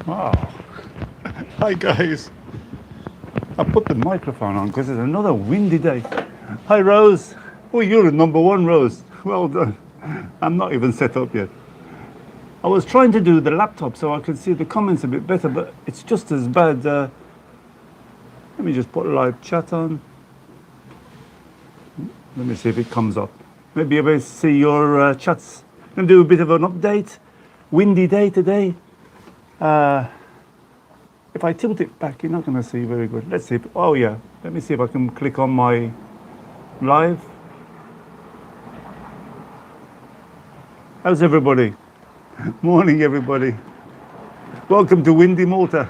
Wow. Hi guys. I put the microphone on because it's another windy day. Hi Rose. Oh, you're at number one, Rose. Well done. I'm not even set up yet. I was trying to do the laptop so I could see the comments a bit better, but it's just as bad. Let me just put live chat on. Let me see if it comes up. Maybe you'll be able to see your chats. I'm going to do a bit of an update. Windy day today. If I tilt it back, you're not going to see very good. Let's see. Oh, yeah. Let me see if I can click on my live. How's everybody? Morning, everybody. Welcome to windy Malta.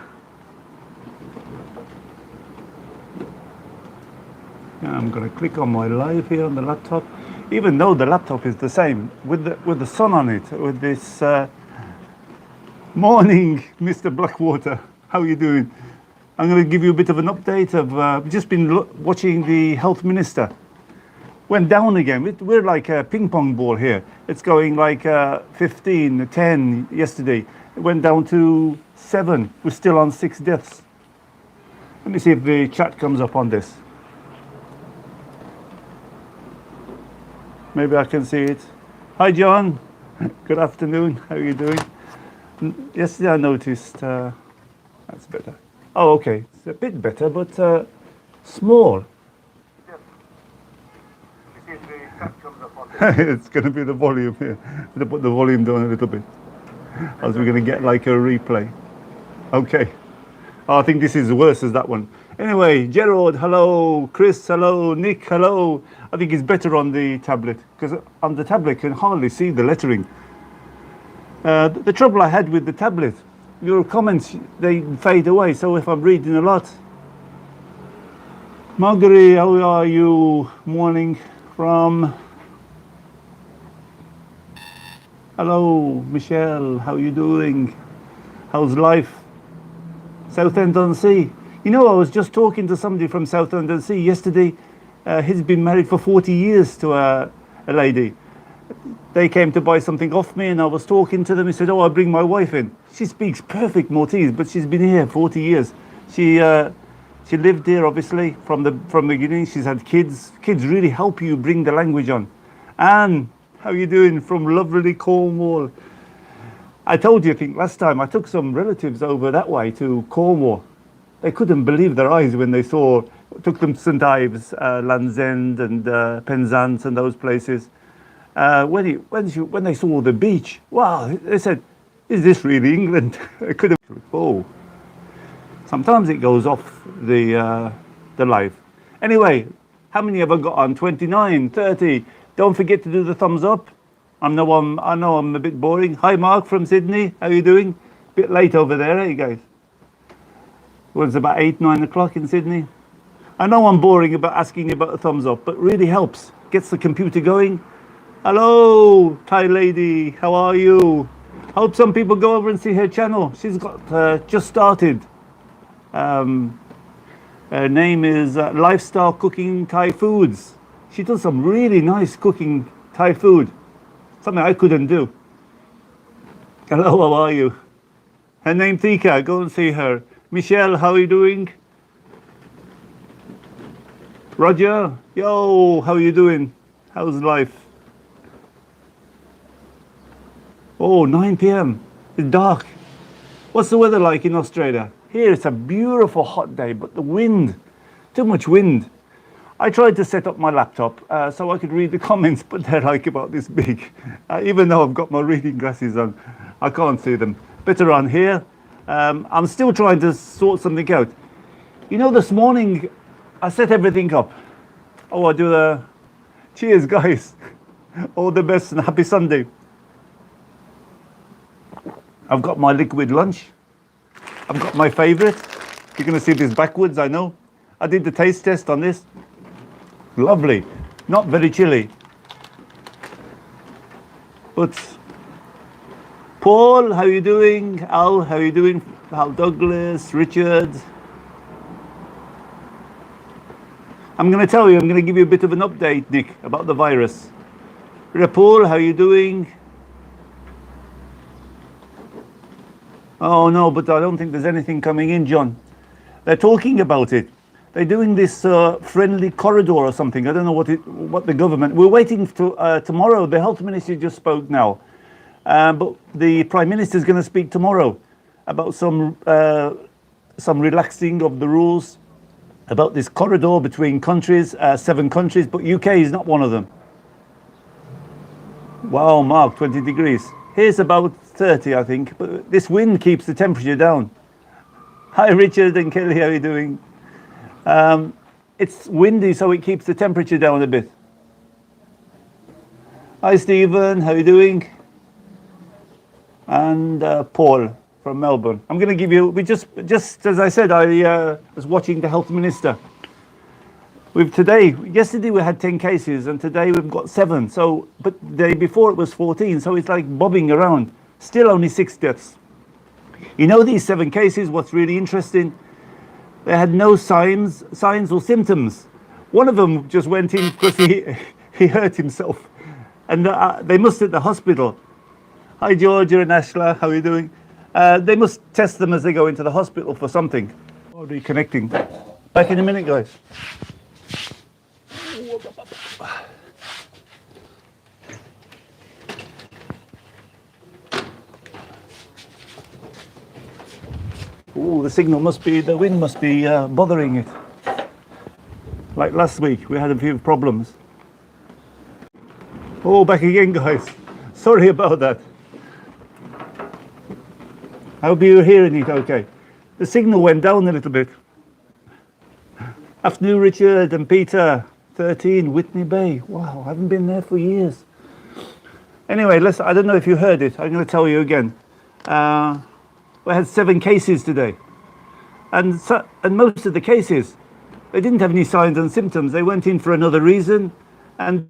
Now I'm going to click on my live here on the laptop. Even though the laptop is the same, with the sun on it, with this morning, Mr. Blackwater. How are you doing? I'm going to give you a bit of an update of just been watching the health minister. Went down again. We're like a ping pong ball here. It's going like 15, 10 yesterday. It went down to 7. We're still on 6 deaths. Let me see if the chat comes up on this. Maybe I can see it. Hi, John. Good afternoon. How are you doing? Yesterday I noticed, that's better. Oh, okay. It's a bit better, but small. It's going to be the volume here. I'm going to put the volume down a little bit. Else we're going to get like a replay. Okay. Oh, I think this is worse as that one. Anyway, Gerald, hello. Chris, hello. Nick, hello. I think it's better on the tablet because on the tablet you can hardly see the lettering. The trouble I had with the tablet, your comments, they fade away. So if I'm reading a lot. Marguerite, how are you? Morning from... Hello, Michelle, how are you doing? How's life? Southend-on-Sea. You know, I was just talking to somebody from Southend-on-Sea yesterday. He's been married for 40 years to a lady. They came to buy something off me and I was talking to them. He said, oh, I'll bring my wife in. She speaks perfect Maltese, but she's been here 40 years. She lived here, obviously, from the beginning. She's had kids. Kids really help you bring the language on. Anne, how are you doing from lovely Cornwall? I told you, I think, last time, I took some relatives over that way to Cornwall. They couldn't believe their eyes when they took them to St Ives, Land's End and Penzance and those places. When they saw the beach, wow, they said, is this really England? I could have, oh. Sometimes it goes off the live. Anyway, how many have I got on? 29, 30. Don't forget to do the thumbs up. I know I'm a bit boring. Hi, Mark from Sydney. How are you doing? Bit late over there, eh, you guys? Well, it's about 8, 9 o'clock in Sydney. I know I'm boring about asking you about a thumbs up, but really helps. Gets the computer going. Hello, Thai lady. How are you? Hope some people go over and see her channel. She's got just started. Her name is Lifestyle Cooking Thai Foods. She does some really nice cooking Thai food. Something I couldn't do. Hello, how are you? Her name Tika, go and see her. Michelle, how are you doing? Roger, yo, how are you doing? How's life? Oh, 9 p.m. It's dark. What's the weather like in Australia? Here it's a beautiful hot day, but the wind, too much wind. I tried to set up my laptop so I could read the comments, but they're like about this big. Even though I've got my reading glasses on, I can't see them. Better on here. I'm still trying to sort something out. You know, this morning I set everything up. Oh, I do the cheers, guys. All the best and happy Sunday. I've got my liquid lunch. I've got my favorite. You're going to see this backwards, I know. I did the taste test on this. Lovely. Not very chilly. But Paul, how are you doing? Al, how are you doing? Al Douglas, Richard. I'm going to tell you, I'm going to give you a bit of an update, Nick, about the virus. Paul, how are you doing? Oh no, but I don't think there's anything coming in, John. They're talking about it. They're doing this friendly corridor or something. I don't know what the government. We're waiting to tomorrow. The health minister just spoke now, but the prime minister is going to speak tomorrow about some relaxing of the rules about this corridor between countries, 7 countries, but UK is not one of them. Wow, Mark, 20 degrees. Here's about 30, I think, but this wind keeps the temperature down. Hi, Richard and Kelly, how are you doing? It's windy, so it keeps the temperature down a bit. Hi, Stephen, how are you doing? And Paul from Melbourne. I'm going to give you, just as I said, I was watching the health minister. Yesterday we had 10 cases and today we've got 7. So, but the day before it was 14. So it's like bobbing around. Still only 6 deaths. You know, these 7 cases, what's really interesting, they had no signs or symptoms. One of them just went in because he hurt himself. And they must at the hospital. Hi, Georgia and Ashla, how are you doing? They must test them as they go into the hospital for something. Oh, reconnecting. Back in a minute, guys. Oh, the wind must be bothering it. Like last week, we had a few problems. Oh, back again, guys. Sorry about that. I hope you're hearing it okay. The signal went down a little bit. Afternoon, Richard and Peter. 13, Whitney Bay. Wow, I haven't been there for years. Anyway, I don't know if you heard it. I'm going to tell you again. We had 7 cases today. And most of the cases, they didn't have any signs and symptoms. They went in for another reason. And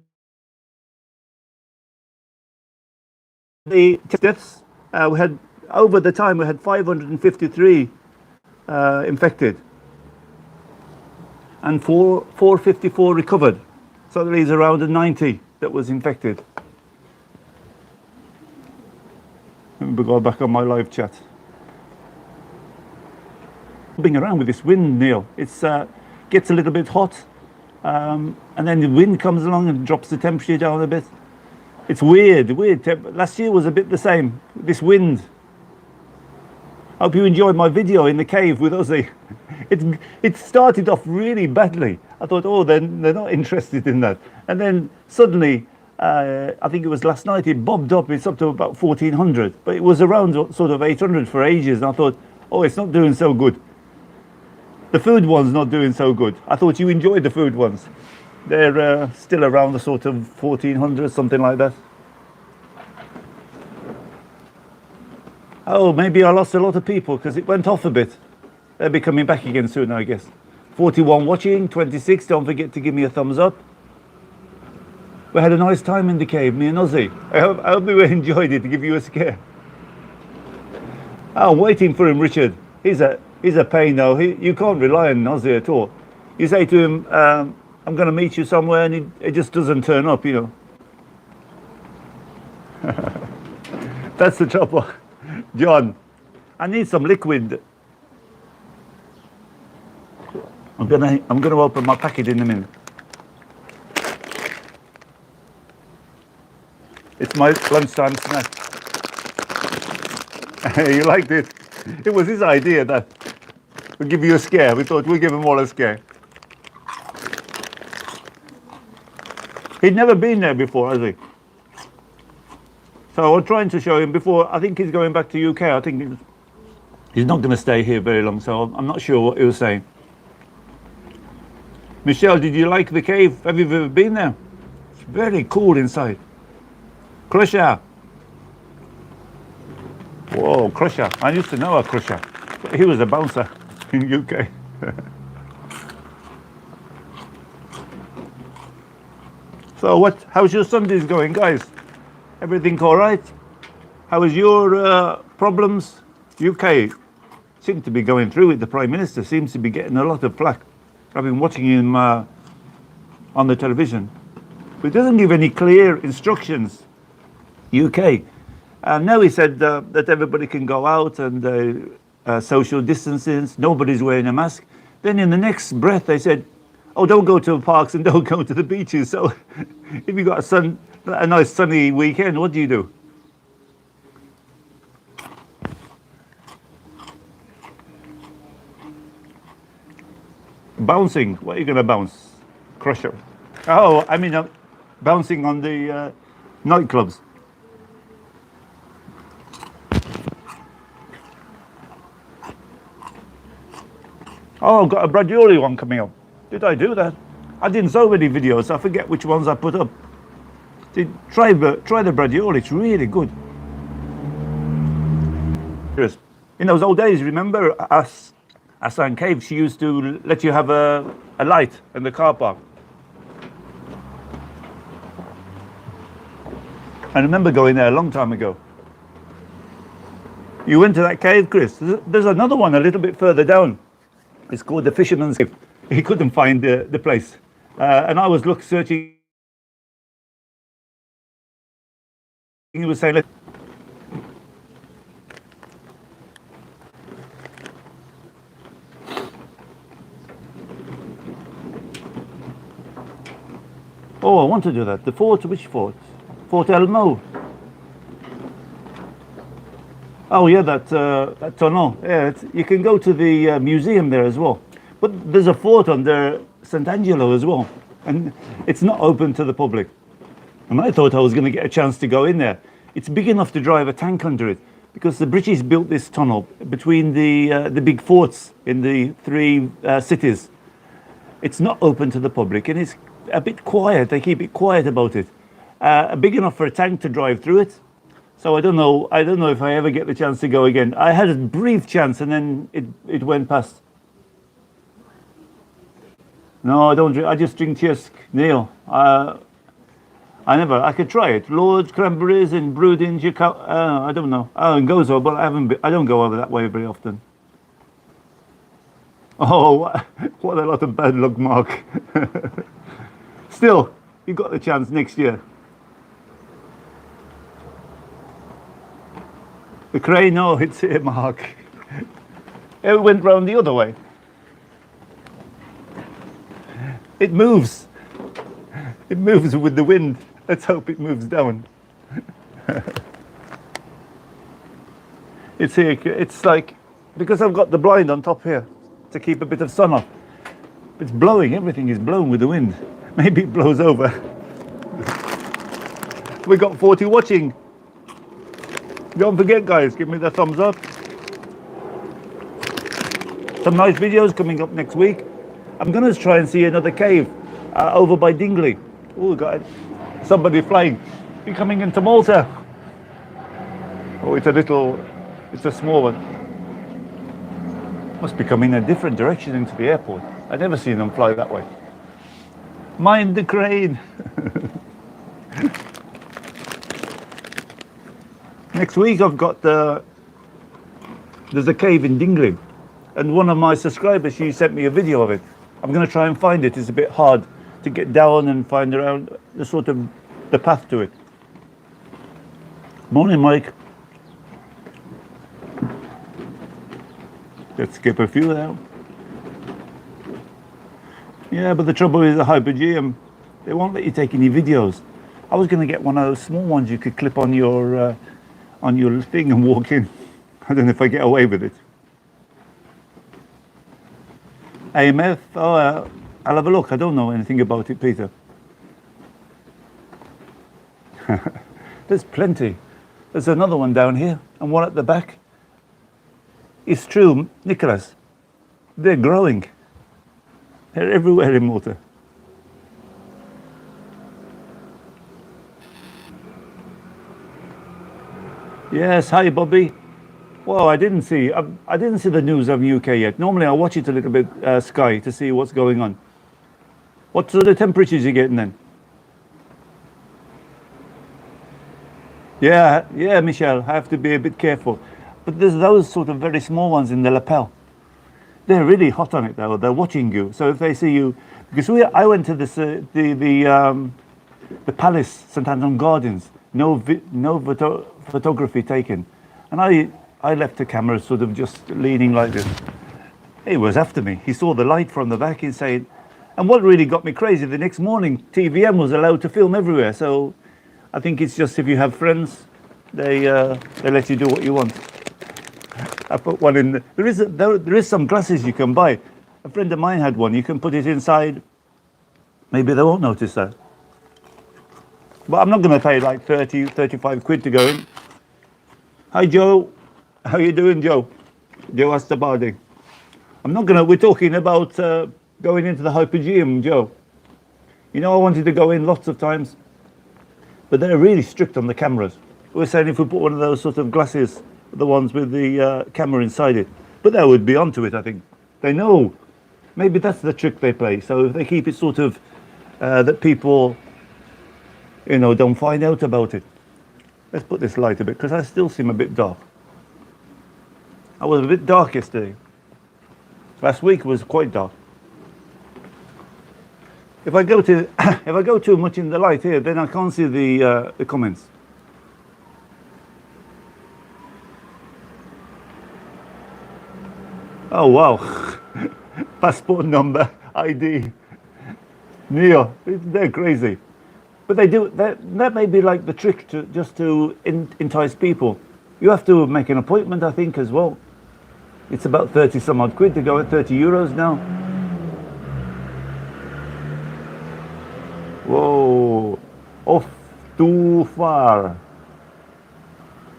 the deaths, we had, over the time, we had 553 infected. And 454 recovered. So there is around a 90 that was infected. Let me go back on my live chat. Being around with this wind, Neil, it's gets a little bit hot, and then the wind comes along and drops the temperature down a bit. It's weird. Last year was a bit the same. This wind. I hope you enjoyed my video in the cave with Ozzy. It started off really badly. I thought, oh, they're not interested in that. And then suddenly, I think it was last night, it bobbed up. It's up to about 1,400. But it was around sort of 800 for ages. And I thought, oh, it's not doing so good. The food one's not doing so good. I thought you enjoyed the food ones. They're still around the sort of 1,400, something like that. Oh, maybe I lost a lot of people because it went off a bit. They'll be coming back again soon, I guess. 41 watching, 26. Don't forget to give me a thumbs up. We had a nice time in the cave, me and Ozzy. I hope you enjoyed it, to give you a scare. Oh, I'm waiting for him, Richard. He's a pain though. You can't rely on Ozzy at all. You say to him, I'm going to meet you somewhere, and it just doesn't turn up, you know. That's the trouble. John, I need some liquid. I'm gonna open my packet in a minute. It's my lunchtime snack. You liked it? It was his idea that we'll give you a scare. We thought we'll give him all a scare. He'd never been there before, has he? So I was trying to show him before. I think he's going back to UK. I think he's not going to stay here very long, so I'm not sure what he was saying. Michelle, did you like the cave? Have you ever been there? It's very cool inside. Crusher. Whoa, Crusher. I used to know a Crusher. He was a bouncer in UK. So how's your Sundays going, guys? Everything all right? How is your problems? UK seems to be going through it. The Prime Minister seems to be getting a lot of flack. I've been watching him on the television. But it doesn't give any clear instructions. UK, Now he said that everybody can go out and social distancing, nobody's wearing a mask. Then in the next breath they said, oh, don't go to the parks and don't go to the beaches. So if you got a nice sunny weekend, what do you do? Bouncing, what are you going to bounce? Crusher. Oh, I mean, bouncing on the nightclubs. Oh, I've got a Bradioli one coming up. Did I do that? I did so many videos, I forget which ones I put up. Try the Bradioli, it's really good. In those old days, remember Assan Cave, she used to let you have a light in the car park. I remember going there a long time ago. You went to that cave, Chris? There's another one a little bit further down. It's called the Fisherman's Cave. He couldn't find the place. And I was searching. He was saying, oh, I want to do that. The fort, which fort? Fort Elmo. Oh yeah, that tunnel. Yeah, you can go to the museum there as well. But there's a fort under St. Angelo as well, and it's not open to the public. And I thought I was going to get a chance to go in there. It's big enough to drive a tank under it, because the British built this tunnel between the big forts in the three cities. It's not open to the public, and it's a bit quiet. They keep it quiet about it. Big enough for a tank to drive through it. So I don't know if I ever get the chance to go again. I had a brief chance, and then it went past. No, I don't drink. I just drink Tiesk, Neil. I could try it. Lord's cranberries and brewed in I don't know. Oh, in Gozo, but I don't go over that way very often. Oh, what a lot of bad luck, Mark. Still, you got the chance next year. The crane, no, it's here, Mark. It went round the other way. It moves. It moves with the wind. Let's hope it moves down. It's here. It's like, because I've got the blind on top here to keep a bit of sun off. It's blowing. Everything is blown with the wind. Maybe it blows over. We got 40 watching. Don't forget, guys, give me the thumbs up. Some nice videos coming up next week. I'm going to try and see another cave over by Dingley. Oh, God. Somebody flying. You're coming into Malta. Oh, it's a small one. Must be coming a different direction into the airport. I've never seen them fly that way. Mind the crane. Next week I've got there's a cave in Dingley, and one of my subscribers, she sent me a video of it. I'm going to try and find it. It's a bit hard to get down and find around the path to it. Morning, Mike. Let's skip a few now. Yeah, but the trouble is the Hypergeum, they won't let you take any videos. I was going to get one of those small ones you could clip on your thing and walk in. I don't know if I get away with it. AMF, oh, I'll have a look. I don't know anything about it, Peter. There's plenty. There's another one down here and one at the back. It's true, Nicholas. They're growing. They're everywhere in Malta. Yes, hi Bobby. Well, I didn't see the news of UK yet. Normally I watch it a little bit, Sky, to see what's going on. What sort of temperatures you getting then? Yeah, Michelle, I have to be a bit careful. But there's those sort of very small ones in the lapel. They're really hot on it though. They're watching you. So if they see you, because I went to this the Palace, St Anton Gardens. no photography taken. And I left the camera sort of just leaning like this. He was after me. He saw the light from the back. He's saying, and what really got me crazy, the next morning, TVM was allowed to film everywhere. So I think it's just if you have friends, they let you do what you want. I put one in. There is some glasses you can buy. A friend of mine had one. You can put it inside. Maybe they won't notice that. But I'm not going to pay like 30, 35 quid to go in. Hi, Joe. How you doing, Joe? Joe Astabardi. I'm not going to... We're talking about going into the Hypogeum, Joe. You know, I wanted to go in lots of times. But they're really strict on the cameras. We're saying if we put one of those sort of glasses, the ones with the camera inside it. But they would be onto it, I think. They know. Maybe that's the trick they play. So if they keep it sort of... that people... you know, don't find out about it. Let's put this light a bit, because I still seem a bit dark. I was a bit dark yesterday. Last week was quite dark. If I go to, if I go too much in the light here, then I can't see the comments. Oh wow! Passport number, ID. Neo, they're crazy. But they do that may be like the trick to just to entice people. You have to make an appointment, I think, as well. It's about 30 some odd quid to go at 30 euros now. Whoa, off too far.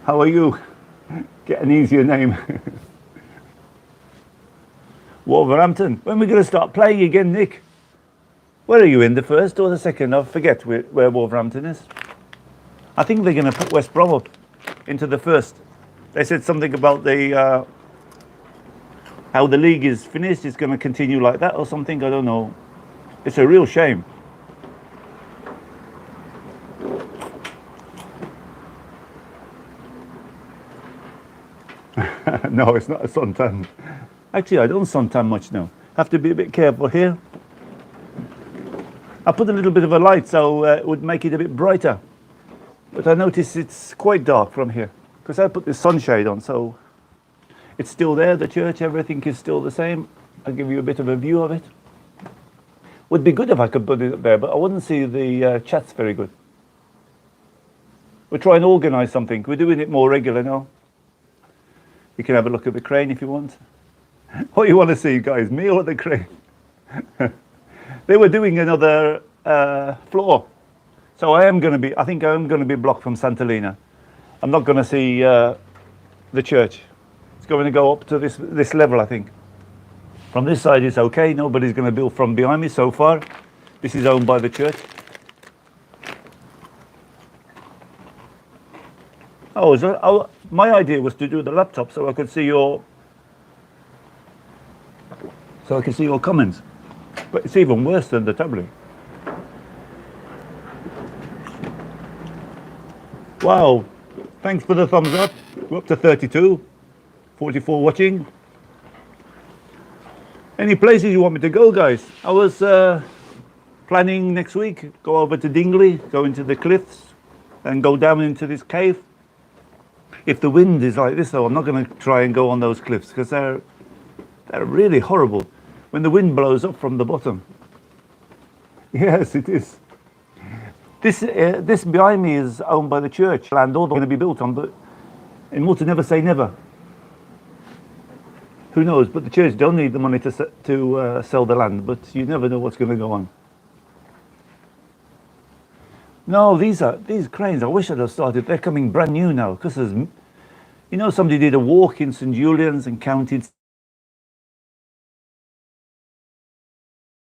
How are you? Get an easier name. Wolverhampton. When are we going to start playing again, Nick? Where are you in, the first or the second? I forget where Wolverhampton is. I think they're going to put West Brom up into the first. They said something about the how the league is finished. It's going to continue like that or something. I don't know. It's a real shame. No, it's not a suntan. Actually, I don't suntan much now. Have to be a bit careful here. I put a little bit of a light so it would make it a bit brighter. But I notice it's quite dark from here because I put the sunshade on, so it's still there, the church, everything is still the same. I'll give you a bit of a view of it. Would be good if I could put it up there, but I wouldn't see the chats very good. We'll try and organise something. We're doing it more regular now. You can have a look at the crane if you want. What you want to see, guys, me or the crane? They were doing another floor. So I think I am going to be blocked from Sant'Elena. I'm not going to see the church. It's going to go up to this level, I think. From this side it's okay. Nobody's going to build from behind me so far. This is owned by the church. Oh, my idea was to do the laptop so I could see your comments. But it's even worse than the tablet. Wow, thanks for the thumbs up. We're up to 32, 44 watching. Any places you want me to go, guys? I was planning next week, go over to Dingley, go into the cliffs and go down into this cave. If the wind is like this though, I'm not going to try and go on those cliffs because they're really horrible. When the wind blows up from the bottom. Yes, it is. This behind me is owned by the church. Land all going to be built on, but in Malta, never say never. Who knows? But the church don't need the money to sell the land. But you never know what's going to go on. No, these cranes. I wish I'd have started. They're coming brand new now because there's, you know, somebody did a walk in St Julian's and counted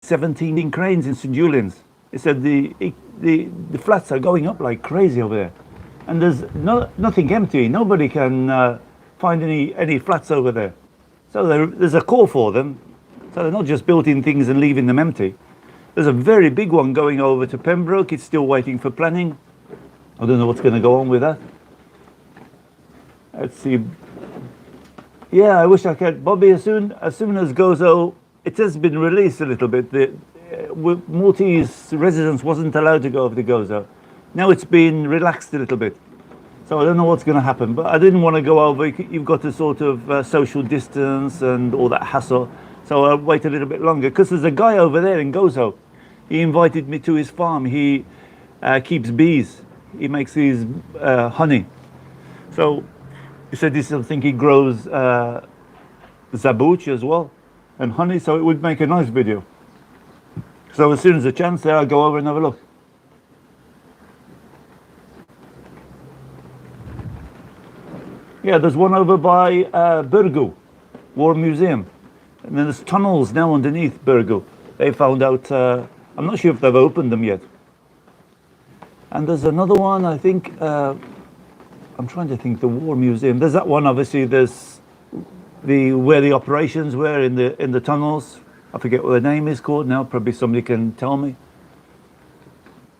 17 cranes in St Julian's. It said the flats are going up like crazy over there, and there's nothing empty. Nobody can find any flats over there. So there's a call for them. So they're not just building things and leaving them empty. There's a very big one going over to Pembroke. It's still waiting for planning. I don't know what's going to go on with that. Let's see. Yeah, I wish I could. Bobby, as soon as Gozo, it has been released a little bit. The Maltese residents wasn't allowed to go over to Gozo. Now it's been relaxed a little bit. So I don't know what's going to happen, but I didn't want to go over. You've got to sort of social distance and all that hassle. So I'll wait a little bit longer because there's a guy over there in Gozo. He invited me to his farm. He keeps bees. He makes his honey. So he said this is something he grows zabuch as well and honey. So it would make a nice video. So as soon as a chance there, I'll go over and have a look. Yeah, there's one over by Burgu War Museum. And then there's tunnels now underneath Burgu. They found out, I'm not sure if they've opened them yet. And there's another one, I think, I'm trying to think, the War Museum. There's that one, obviously, there's where the operations were in the tunnels. I forget what the name is called now, probably somebody can tell me.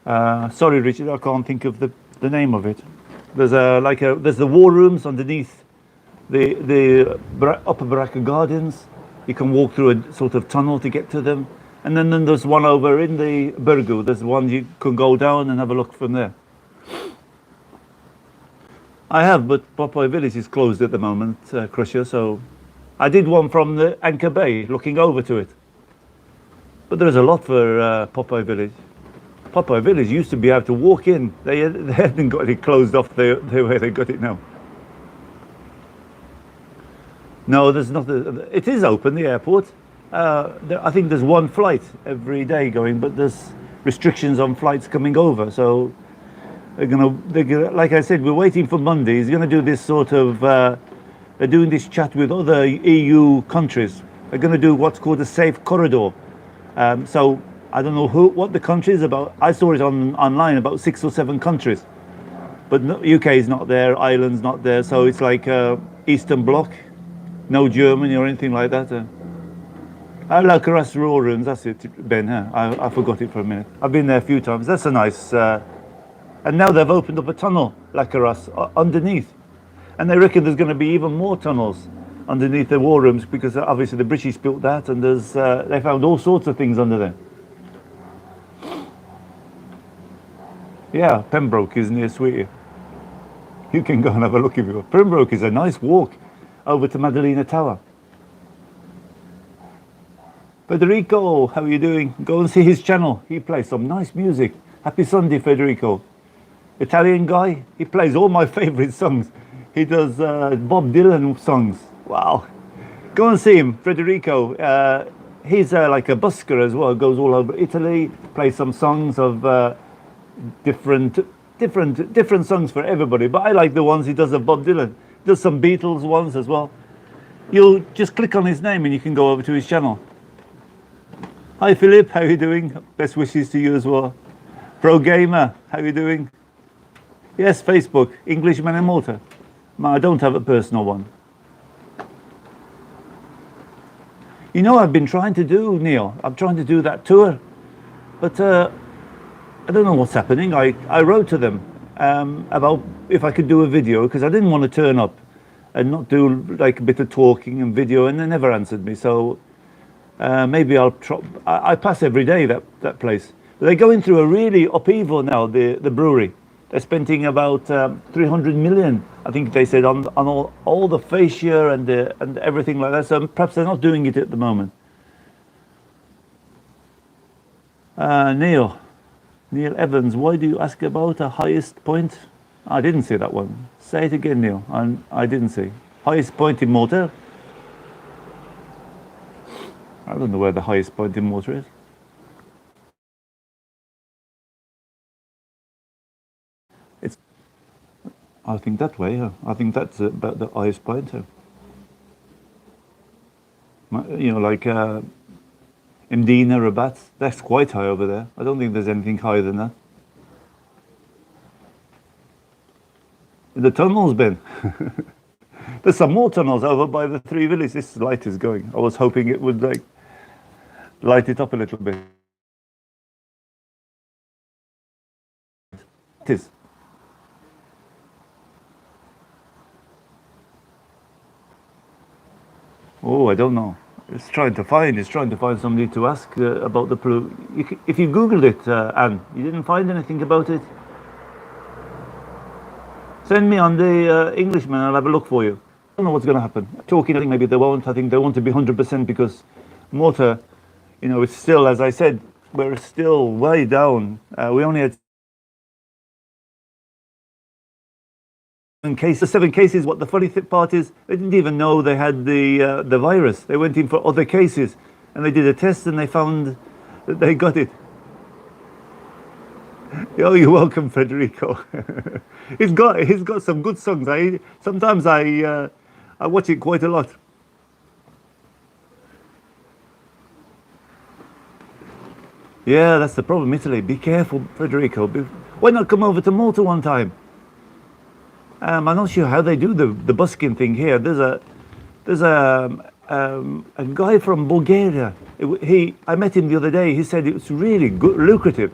Sorry, Richard, I can't think of the name of it. There's there's the war rooms underneath the Upper Baraka Gardens. You can walk through a sort of tunnel to get to them. And then there's one over in the Burgu. There's one you can go down and have a look from there. I have, but Popeye Village is closed at the moment, Crusher, so I did one from the Anchor Bay, looking over to it. But there's a lot for Popeye Village. Popeye Village used to be able to walk in. They hadn't got it closed off the way they got it now. No, there's not. It is open, the airport. I think there's one flight every day going, but there's restrictions on flights coming over. So they're gonna, like I said, we're waiting for Monday. He's gonna do this sort of. They're doing this chat with other EU countries. They're gonna do what's called a safe corridor. So I don't know what the country is about. I saw it online, about 6 or 7 countries. But UK is not there, Ireland's not there, so it's like Eastern Bloc, no Germany or anything like that. I like Carras Raw Rooms, that's it, Ben, huh? I forgot it for a minute. I've been there a few times, that's a nice... and now they've opened up a tunnel, like Carras, underneath. And they reckon there's going to be even more tunnels underneath the war rooms because obviously the British built that and there's they found all sorts of things under there. Yeah, Pembroke is near Sweetie. You can go and have a look if you want. Pembroke is a nice walk over to Madalena Tower. Federico, how are you doing? Go and see his channel. He plays some nice music. Happy Sunday, Federico. Italian guy. He plays all my favorite songs. He does Bob Dylan songs. Wow. Go and see him, Federico. He's like a busker as well. Goes all over Italy. Plays some songs of different songs for everybody. But I like the ones he does of Bob Dylan. Does some Beatles ones as well. You'll just click on his name and you can go over to his channel. Hi Philip, how are you doing? Best wishes to you as well. Pro Gamer, how are you doing? Yes, Facebook, Englishman in Malta. I don't have a personal one. You know, I've been trying to do, Neil, I'm trying to do that tour, but I don't know what's happening. I wrote to them about if I could do a video because I didn't want to turn up and not do like a bit of talking and video, and they never answered me. So maybe I'll try. I pass every day that place. But they're going through a really upheaval now. The brewery. They're spending about 300 million, I think they said, on all the fascia and everything like that. So perhaps they're not doing it at the moment. Neil Evans, why do you ask about a highest point? I didn't see that one. Say it again, Neil. I didn't see. Highest point in Malta? I don't know where the highest point in Malta is. I think that way, yeah. I think that's about the highest point. You know, like Mdina, Rabat, that's quite high over there. I don't think there's anything higher than that. The tunnels, Ben. There's some more tunnels over by the 3 villages. This light is going. I was hoping it would like light it up a little bit. It is. Oh, I don't know. It's trying to find somebody to ask about the Peru. If you Googled it, Anne, you didn't find anything about it? Send me on the Englishman. I'll have a look for you. I don't know what's going to happen. Talking, I think maybe they won't. I think they want to be 100% because Malta, you know, it's still, as I said, we're still way down. We only had 7 cases. The 7 cases. What the funny part is, they didn't even know they had the virus. They went in for other cases, and they did a test, and they found that they got it. Oh, you're welcome, Federico. he's got some good songs. Sometimes I watch it quite a lot. Yeah, that's the problem, Italy. Be careful, Federico. Why not come over to Malta one time? I'm not sure how they do the busking thing here. There's a guy from Bulgaria. I met him the other day. He said it's really good, lucrative.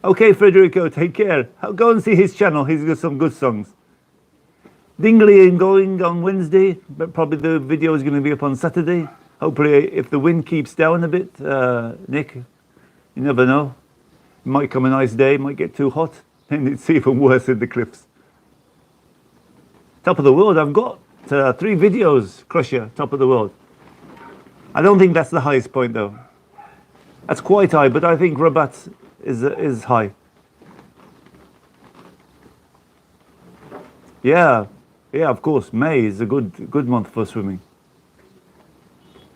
Okay, Federico, take care. Go and see his channel. He's got some good songs. Dingley and going on Wednesday, but probably the video is going to be up on Saturday. Hopefully, if the wind keeps down a bit, Nick, you never know. It might come a nice day, might get too hot, and it's even worse in the cliffs. Top of the world, I've got 3 videos, Crusher, top of the world. I don't think that's the highest point though. That's quite high, but I think Rabat is high. Yeah, of course. May is a good month for swimming.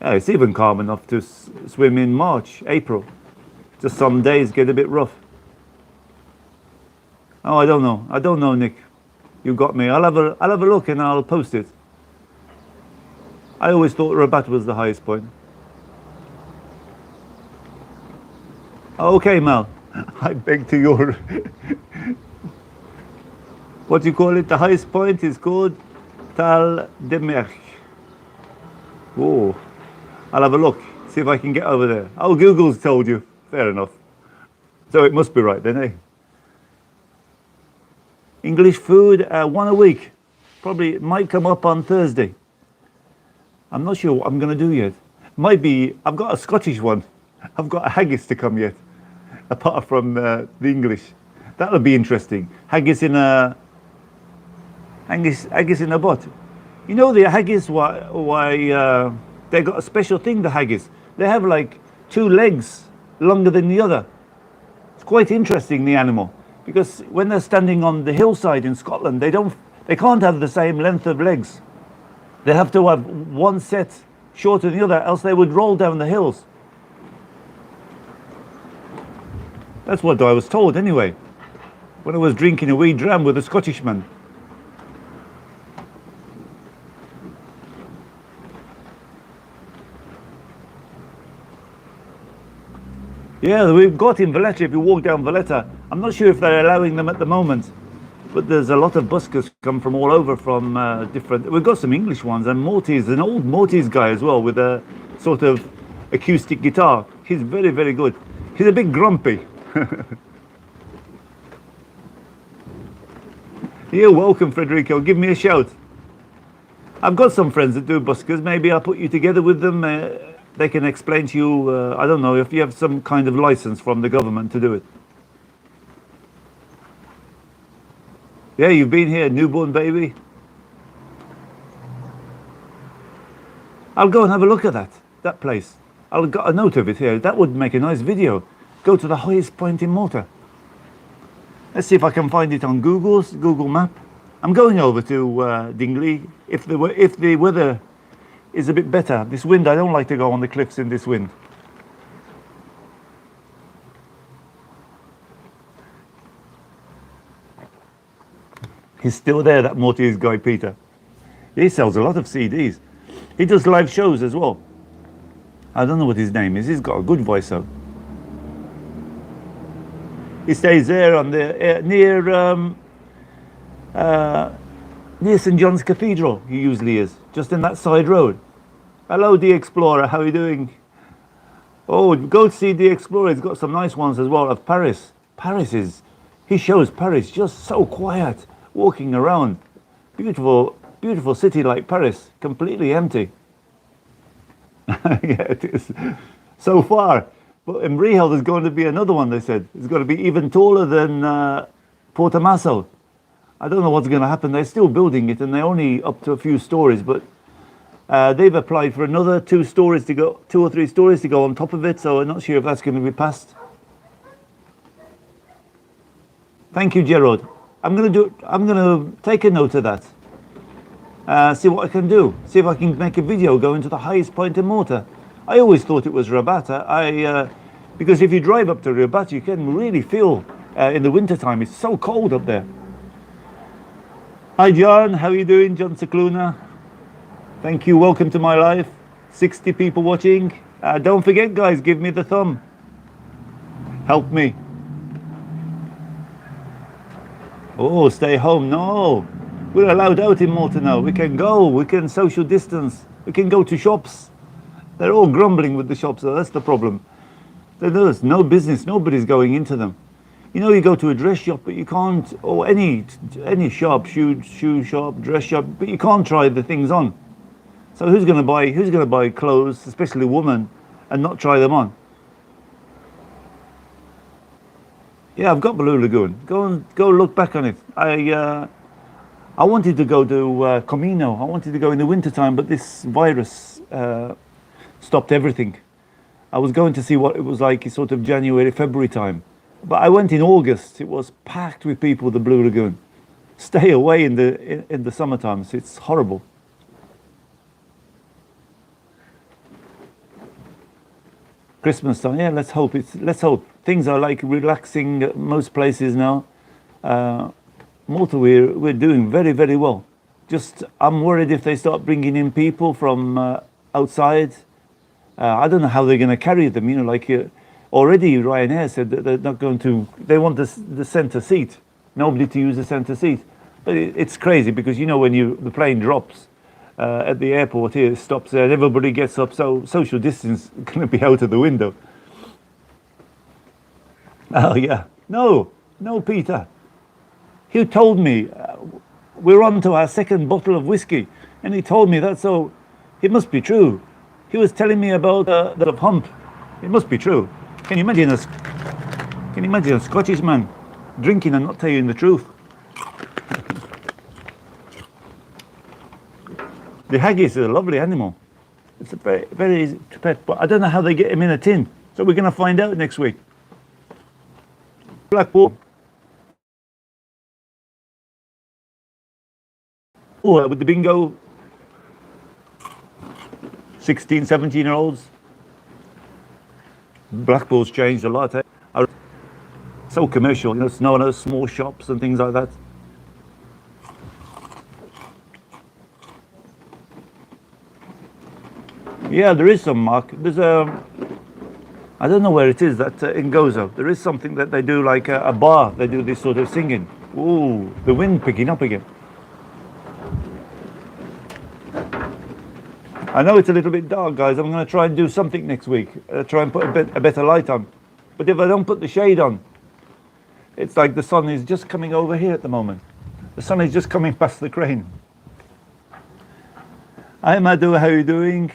Yeah, it's even calm enough to swim in March, April. Just some days get a bit rough. Oh, I don't know, Nick. You got me. I'll have a look and I'll post it. I always thought Rabat was the highest point. Okay, Mal. I beg to your... what do you call it? The highest point is called Tal de Merch. Oh, I'll have a look, see if I can get over there. Oh, Google's told you. Fair enough. So it must be right then, eh? English food, 1 a week. Probably it might come up on Thursday. I'm not sure what I'm going to do yet. Might be, I've got a Scottish one. I've got a haggis to come yet, apart from the English. That'll be interesting. Haggis in a pot. You know the haggis, why they got a special thing, the haggis. They have like 2 legs longer than the other. It's quite interesting, the animal, because when they're standing on the hillside in Scotland, they can't have the same length of legs. They have to have one set shorter than the other, else they would roll down the hills. That's what I was told anyway, when I was drinking a wee dram with a Scottishman. Yeah, we've got in Valletta, if you walk down Valletta, I'm not sure if they're allowing them at the moment, but there's a lot of buskers come from all over from different... We've got some English ones, and Maltese, an old Maltese guy as well, with a sort of acoustic guitar. He's very, very good. He's a bit grumpy. You're welcome, Federico. Give me a shout. I've got some friends that do buskers. Maybe I'll put you together with them. They can explain to you, I don't know, if you have some kind of license from the government to do it. Yeah, you've been here, newborn baby. I'll go and have a look at that place. I'll got a note of it here. That would make a nice video. Go to the highest point in Malta. Let's see if I can find it on Google Map. I'm going over to Dingley if the weather is a bit better. This wind, I don't like to go on the cliffs in this wind. He's still there, that Maltese guy, Peter. He sells a lot of CDs. He does live shows as well. I don't know what his name is. He's got a good voice, though. He stays there on the near St. John's Cathedral. He usually is, just in that side road. Hello, The Explorer. How are you doing? Oh, go see The Explorer. He's got some nice ones as well of Paris. He shows Paris just so quiet, walking around. Beautiful, beautiful city like Paris, completely empty. Yeah, it is. So far. But in Rio, there's going to be another one, they said. It's going to be even taller than Portomaso. I don't know what's going to happen. They're still building it, and they're only up to a few stories, but they've applied for another 2 or 3 stories to go on top of it, so I'm not sure if that's going to be passed. Thank you, Gerard. I'm going to take a note of that. See what I can do. See if I can make a video going to the highest point in Malta. I always thought it was Rabata. Because if you drive up to Rabata, you can really feel in the winter time. It's so cold up there. Hi, John. How are you doing, John Cicluna? Thank you. Welcome to my life. 60 people watching. Don't forget, guys, give me the thumb. Help me. Oh, stay home. No. We're allowed out in Malta now. We can go. We can social distance. We can go to shops. They're all grumbling with the shops, so that's the problem. There's no business. Nobody's going into them. You know, you go to a dress shop, but you can't, or any shop, shoe shop, dress shop, but you can't try the things on. So who's going to buy clothes, especially a woman, and not try them on? Yeah, I've got Blue Lagoon. Go look back on it. I wanted to go to Comino. I wanted to go in the wintertime, but this virus stopped everything. I was going to see what it was like in sort of January, February time. But I went in August. It was packed with people, the Blue Lagoon. Stay away in the summer times. It's horrible. Christmas time, yeah, let's hope. Things are like relaxing at most places now. Malta, we're doing very, very well. Just, I'm worried if they start bringing in people from outside. I don't know how they're going to carry them. You know, like already Ryanair said that they're not going to. They want the center seat. Nobody to use the center seat. But it's crazy because you know when the plane drops at the airport here, it stops there, and everybody gets up. So social distance is going to be out of the window. Oh yeah, no, Peter. He told me we're on to our 2nd bottle of whiskey, and he told me that. So it must be true. He was telling me about the hump. It must be true. Can you imagine a Scottish man drinking and not telling the truth? The haggis is a lovely animal. It's a very, very easy to pet, but I don't know how they get him in a tin. So we're going to find out next week. Blackpool. Oh, with the bingo. 16, 17-year-olds. Blackpool's changed a lot. So commercial, you know, it's known as small shops and things like that. Yeah, there is some, Mark. There's I don't know where it is, that in Gozo. There is something that they do, like a bar. They do this sort of singing. Ooh, the wind picking up again. I know it's a little bit dark, guys. I'm going to try and do something next week. Try and put a better light on. But if I don't put the shade on, it's like the sun is just coming over here at the moment. The sun is just coming past the crane. Hi, Madhu. How are you doing?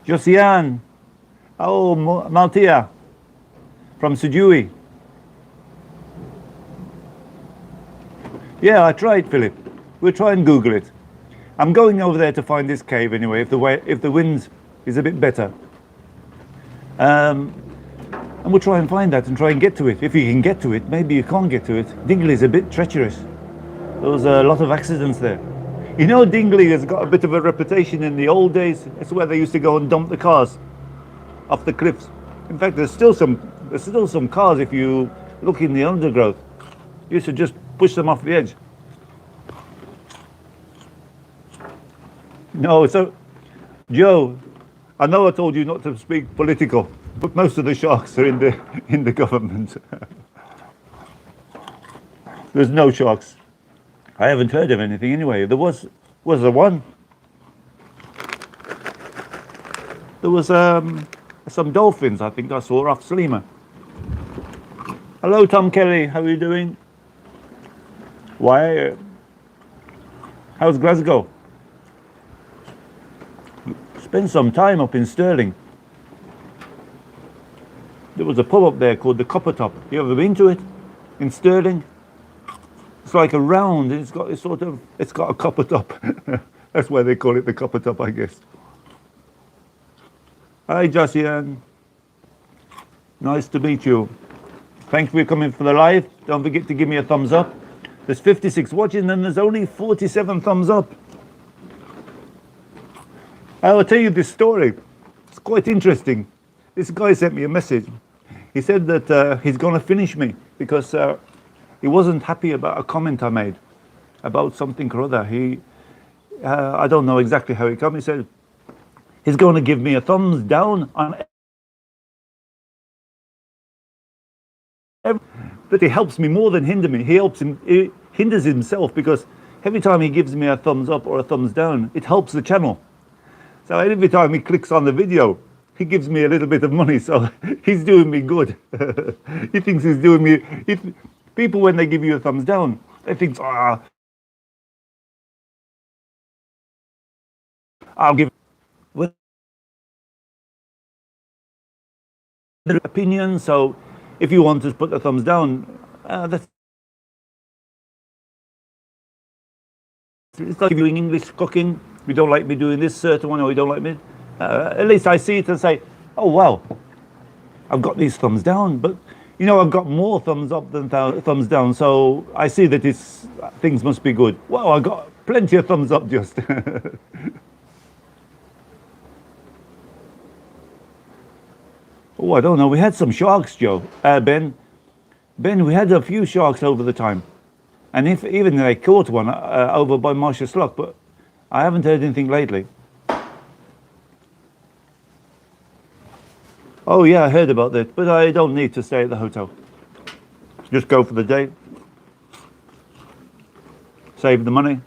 Josiane. Oh, Maltia. From Sujui. Yeah, I tried, Philip. We'll try and Google it. I'm going over there to find this cave anyway, if the wind is a bit better. And we'll try and find that and try and get to it. If you can get to it, maybe you can't get to it. Dingley is a bit treacherous. There was a lot of accidents there. You know, Dingley has got a bit of a reputation in the old days. That's where they used to go and dump the cars off the cliffs. In fact, there's still some cars, if you look in the undergrowth. You used to just push them off the edge. No, so, Joe, I know I told you not to speak political, but most of the sharks are in the government. There's no sharks. I haven't heard of anything anyway. There was there one? There was some dolphins, I think I saw off Slima. Hello, Tom Kelly. How are you doing? Why? How's Glasgow? Spend some time up in Stirling. There was a pub up there called the Copper Top. You ever been to it? In Stirling? It's like a round, it's got it's got a copper top. That's why they call it the Copper Top, I guess. Hi, Josiane. Nice to meet you. Thanks for coming for the live. Don't forget to give me a thumbs up. There's 56 watching and there's only 47 thumbs up. I'll tell you this story. It's quite interesting. This guy sent me a message. He said that he's going to finish me because he wasn't happy about a comment I made about something or other. I don't know exactly how he come. He said he's going to give me a thumbs down on but he helps me more than hinder me. He hinders himself because every time he gives me a thumbs up or a thumbs down, it helps the channel. So every time he clicks on the video, he gives me a little bit of money. So he's doing me good. He thinks he's doing me. If people, when they give you a thumbs down, they think, I'll give their opinion. So if you want to put the thumbs down, that's it's like doing English cooking. You don't like me doing this certain one, or you don't like me. At least I see it and say, oh wow, I've got these thumbs down, but you know I've got more thumbs up than thumbs down. So I see that things must be good. Wow, I got plenty of thumbs up just. Oh, I don't know. We had some sharks, Joe. Ben, we had a few sharks over the time. And even they caught one over by Marshall Loch, but I haven't heard anything lately. Oh yeah, I heard about that, but I don't need to stay at the hotel. Just go for the day. Save the money.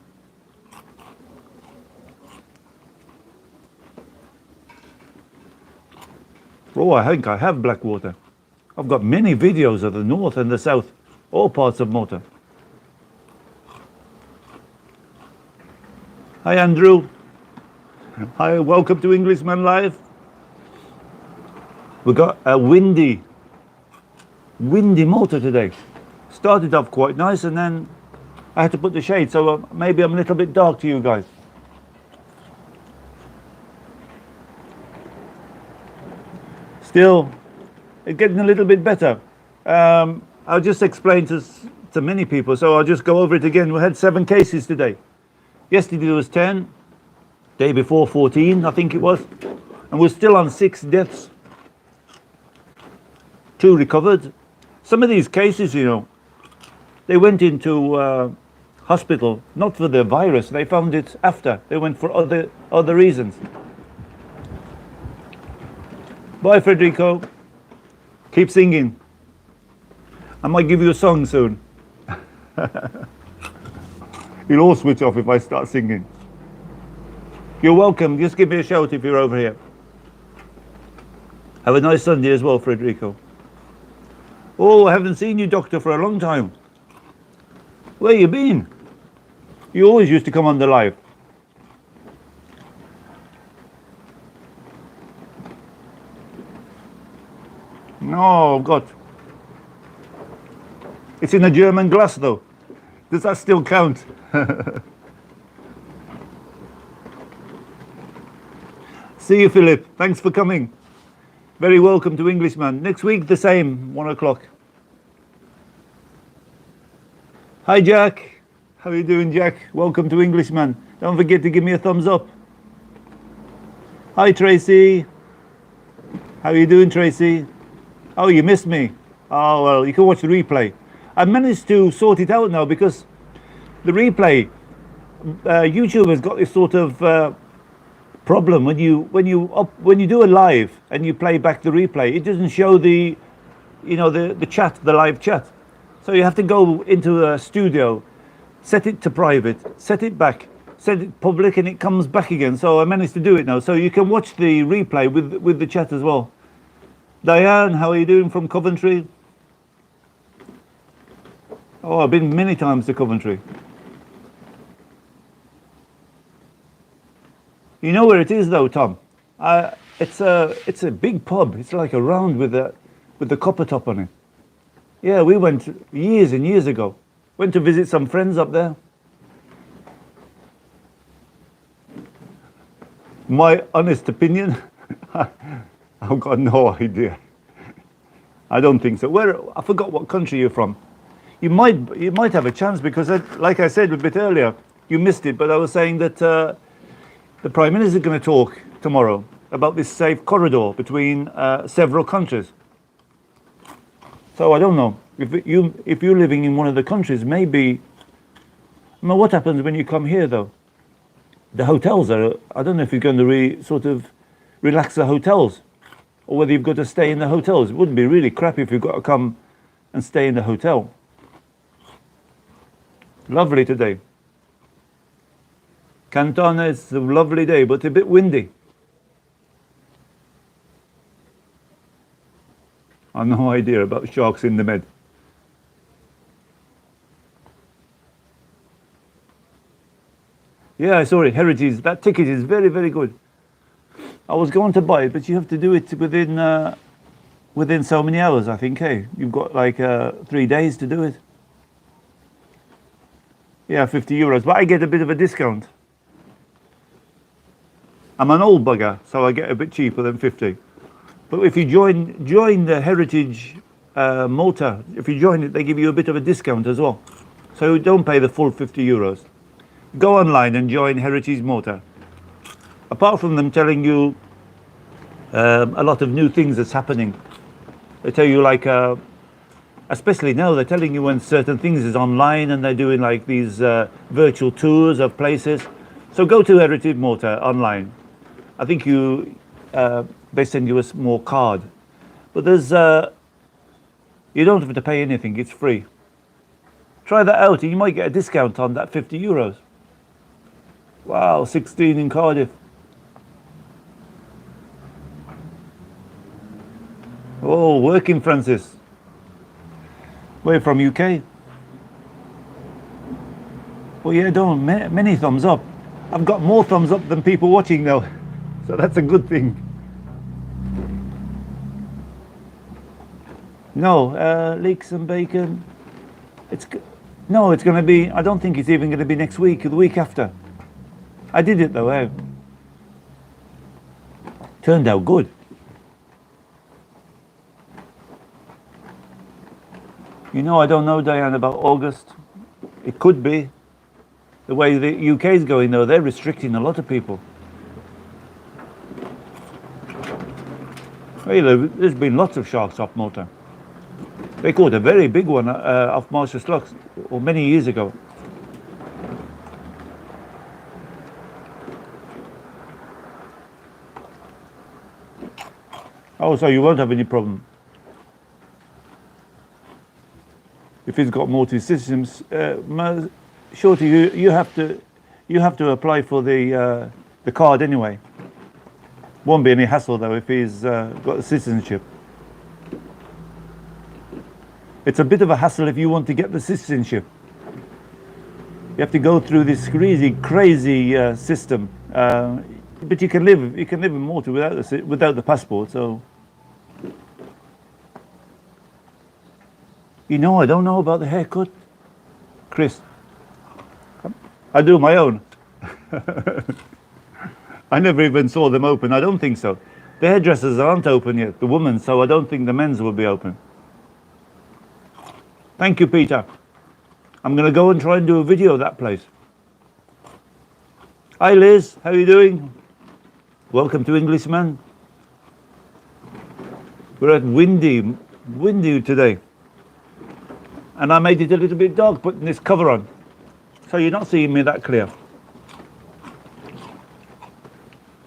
Oh, I think I have Blackwater. I've got many videos of the north and the south, all parts of Malta. Hi, Andrew. Hi, welcome to Englishman Live. We got a windy Malta today. Started off quite nice, and then I had to put the shade, so maybe I'm a little bit dark to you guys. Still, it's getting a little bit better. I'll just explain to many people, so I'll just go over it again. We had 7 cases today. Yesterday there was 10, day before 14, I think it was, and we're still on 6 deaths. 2 recovered. Some of these cases, you know, they went into hospital not for the virus. They found it after. They went for other reasons. Bye, Federico. Keep singing. I might give you a song soon. You'll all switch off if I start singing. You're welcome. Just give me a shout if you're over here. Have a nice Sunday as well, Federico. Oh, I haven't seen you, Doctor, for a long time. Where you been? You always used to come on the live. No, God. It's in a German glass, though. Does that still count? See you, Philip. Thanks for coming. Very welcome to Englishman. Next week, the same, 1 o'clock. Hi, Jack. How are you doing, Jack? Welcome to Englishman. Don't forget to give me a thumbs up. Hi, Tracy. How are you doing, Tracy? Oh, you missed me. Oh, well, you can watch the replay. I managed to sort it out now because the replay, YouTube has got this sort of problem when you do a live and you play back the replay. It doesn't show the chat, the live chat. So you have to go into a studio, set it to private, set it back, set it public, and it comes back again. So I managed to do it now. So you can watch the replay with the chat as well. Diane, how are you doing from Coventry? Oh, I've been many times to Coventry. You know where it is though, Tom? It's a big pub. It's like a round with with the copper top on it. Yeah, we went years and years ago. Went to visit some friends up there. My honest opinion, I've got no idea. I don't think so. I forgot what country you're from. You might have a chance because, like I said a bit earlier, you missed it. But I was saying that the Prime Minister is going to talk tomorrow about this safe corridor between several countries. So I don't know if you're living in one of the countries, maybe. I mean, what happens when you come here though? The hotels are. I don't know if you're going to sort of relax the hotels, or whether you've got to stay in the hotels. It wouldn't be really crappy if you've got to come and stay in the hotel. Lovely today. Cantona is a lovely day, but a bit windy. I've no idea about sharks in the Med. Yeah, sorry, Heritage. That ticket is very, very good. I was going to buy it, but you have to do it within so many hours, I think. Hey, you've got like 3 days to do it. Yeah, €50, but I get a bit of a discount. I'm an old bugger, so I get a bit cheaper than 50. But if you join the Heritage Malta, if you join it, they give you a bit of a discount as well. So don't pay the full €50. Go online and join Heritage Malta. Apart from them telling you a lot of new things that's happening, they tell you like, especially now, they're telling you when certain things is online and they're doing like these virtual tours of places. So go to Heritage Malta online. I think they send you a small card, but there's you don't have to pay anything. It's free. Try that out, and you might get a discount on that €50. Wow, 16 in Cardiff. Oh, working Francis. Where from, UK? Well, yeah, don't many thumbs up. I've got more thumbs up than people watching now, so that's a good thing. No, leeks and bacon. It's going to be. I don't think it's even going to be next week or the week after. I did it though. Turned out good. You know, I don't know, Diane, about August. It could be. The way the UK is going, though, they're restricting a lot of people. Hey, there's been lots of sharks off Malta. They caught a very big one off Marshall Locks many years ago. Oh, so you won't have any problem. If it's got multi-systems, Shorty, you have to apply for the card anyway. Won't be any hassle though if he's got the citizenship. It's a bit of a hassle if you want to get the citizenship. You have to go through this crazy system. But you can live in Malta without the passport. So, you know, I don't know about the haircut, Chris. I do my own. I never even saw them open. I don't think so. The hairdressers aren't open yet, the women's, so I don't think the men's will be open. Thank you, Peter. I'm going to go and try and do a video of that place. Hi, Liz. How are you doing? Welcome to Englishman. We're at windy today. And I made it a little bit dark putting this cover on. So you're not seeing me that clear.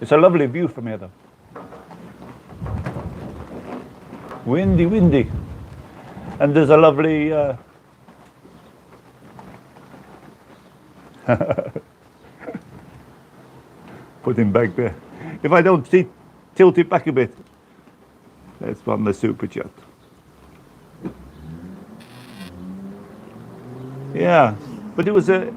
It's a lovely view from here though. Windy. And there's a lovely put him back there. If I don't tilt it back a bit. That's from the super chat. Yeah, but it was you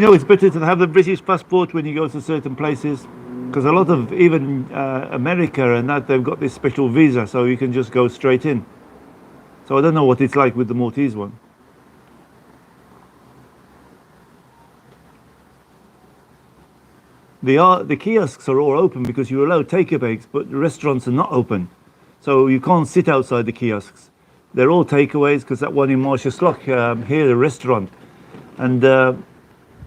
know, it's better to have the British passport when you go to certain places. Because a lot of even America and that, they've got this special visa, so you can just go straight in. So I don't know what it's like with the Maltese one. The kiosks are all open because you're allowed takeaways, but the restaurants are not open. So you can't sit outside the kiosks. They're all takeaways because that one in Marshalllock, here, the restaurant. And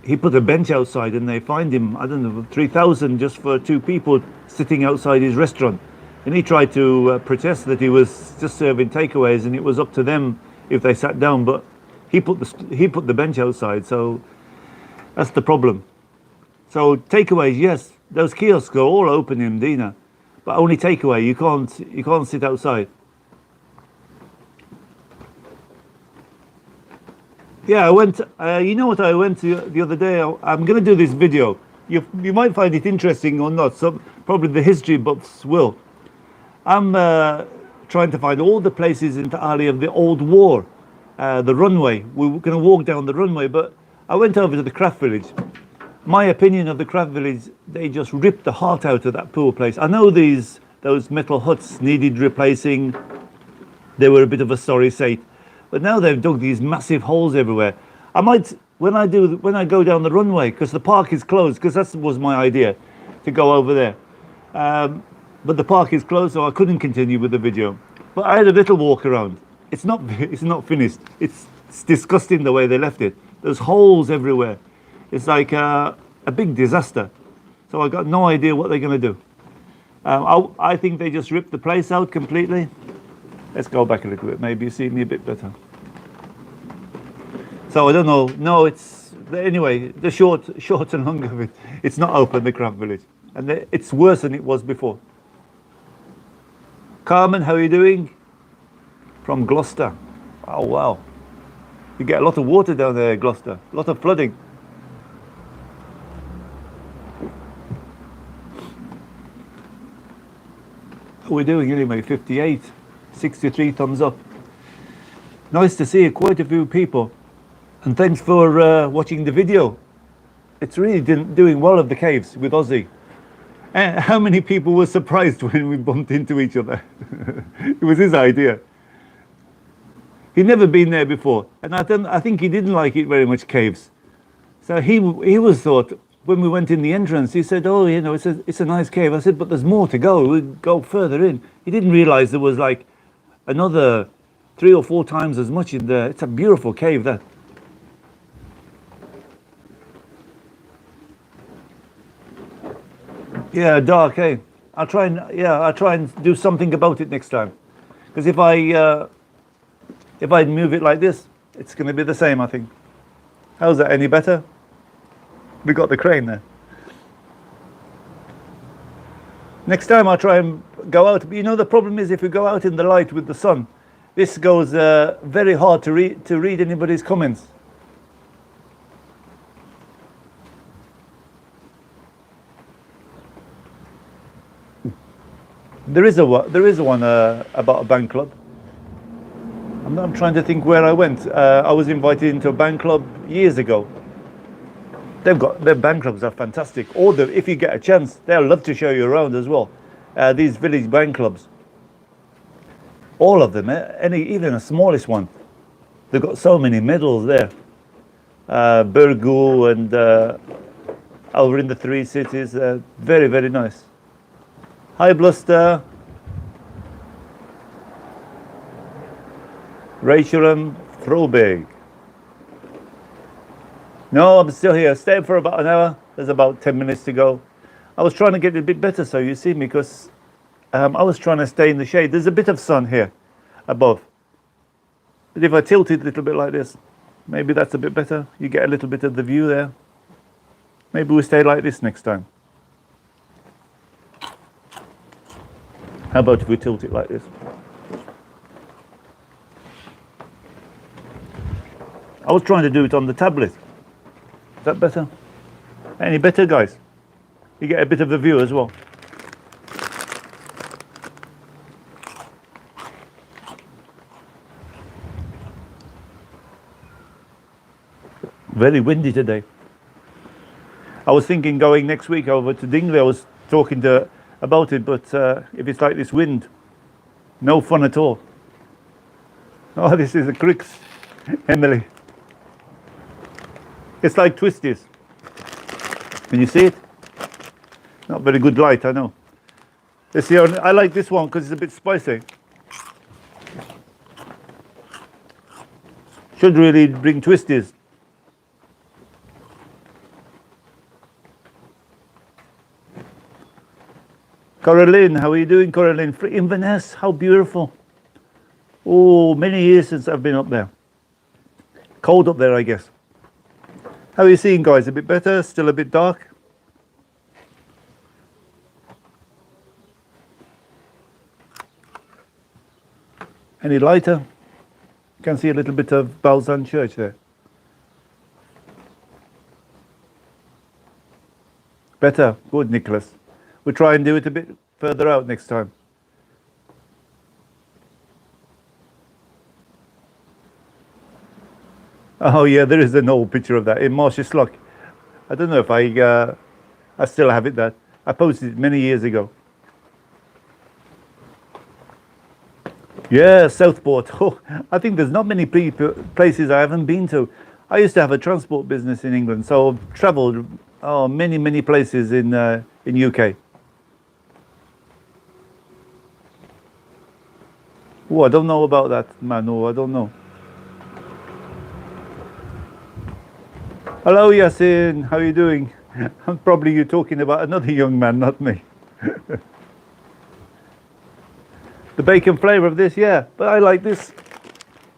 he put a bench outside and they fined him, I don't know, 3,000 just for two people sitting outside his restaurant. And he tried to protest that he was just serving takeaways and it was up to them if they sat down. But he put the bench outside, so that's the problem. So takeaways, yes, those kiosks are all open in Medina, but only takeaway. You can't sit outside. Yeah, I went. You know what I went to the other day? I'm going to do this video. You might find it interesting or not. So probably the history buffs will. I'm trying to find all the places in Italy of the old war, the runway. We were going to walk down the runway, but I went over to the craft village. My opinion of the craft village, they just ripped the heart out of that poor place. I know those metal huts needed replacing. They were a bit of a sorry sight. But now they've dug these massive holes everywhere. I might, when I go down the runway, because the park is closed, because that was my idea, to go over there. But the park is closed, so I couldn't continue with the video. But I had a little walk around. It's not finished. It's disgusting the way they left it. There's holes everywhere. It's like a big disaster. So I got no idea what they're going to do. I think they just ripped the place out completely. Let's go back a little bit. Maybe you see me a bit better. So I don't know. No, anyway, the short and long of it. It's not open, the craft village, and it's worse than it was before. Carmen, how are you doing? From Gloucester. Oh wow, you get a lot of water down there, Gloucester. A lot of flooding. How are we doing anyway? 58. 63 thumbs up. Nice to see quite a few people, and thanks for watching the video. It's really doing well of the caves with Ozzy. And how many people were surprised when we bumped into each other? It was his idea. He'd never been there before, and I think he didn't like it very much, caves. So he was thought, when we went in the entrance, he said, oh, you know, it's a nice cave. I said, but there's more to go. We'll go further in. He didn't realize there was like another 3 or 4 times as much in there. It's a beautiful cave, that. Yeah, dark, eh? I'll try and do something about it next time. Because if I move it like this, it's going to be the same, I think. How's that? Any better? We got the crane there. Next time I'll try and go out. You know, the problem is if we go out in the light with the sun, this goes very hard to read anybody's comments. There is one about a band club. I'm trying to think where I went. I was invited into a band club years ago. Their band clubs are fantastic. If you get a chance, they'll love to show you around as well. These village band clubs, all of them, even the smallest one, they've got so many medals there. Burgoo and over in the Three Cities, very, very nice. Hi, Bluster. Rachel and Throwbig. No, I'm still here. Stayed for about an hour. There's about 10 minutes to go. I was trying to get it a bit better so you see me, because I was trying to stay in the shade. There's a bit of sun here above. But if I tilt it a little bit like this, maybe that's a bit better. You get a little bit of the view there. Maybe we stay like this next time. How about if we tilt it like this? I was trying to do it on the tablet. Is that better? Any better, guys? You get a bit of the view as well. Very windy today. I was thinking going next week over to Dingley. I was talking about it, but if it's like this wind, no fun at all. Oh, this is the cricks, Emily. It's like twisties. Can you see it? Not very good light, I know. Let's see, I like this one because it's a bit spicy. Should really bring twisties. Coraline, how are you doing, Coraline? Inverness, how beautiful. Oh, many years since I've been up there. Cold up there, I guess. How are you seeing, guys? A bit better? Still a bit dark? Any lighter? You can see a little bit of Balzan Church there. Better. Good, Nicholas. We'll try and do it a bit further out next time. Oh yeah, there is an old picture of that in Marshesloch. I don't know if I still have it. That I posted it many years ago. Yeah, Southport. Oh, I think there's not many places I haven't been to. I used to have a transport business in England, so I've travelled many places in UK. Oh, I don't know about that, man. Oh, I don't know. Hello, Yasin. How are you doing? Probably you're talking about another young man, not me. The bacon flavour of this, yeah. But I like this.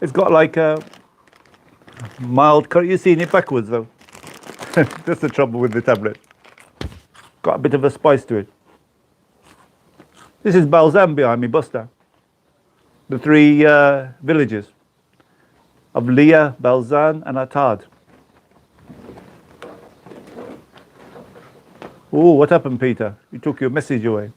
It's got like a mild curry. You're seeing it backwards, though. That's the trouble with the tablet. Got a bit of a spice to it. This is Balzan behind me, Buster. The three villages of Leah, Balzan and Atad. Oh, what happened, Peter? You took your message away.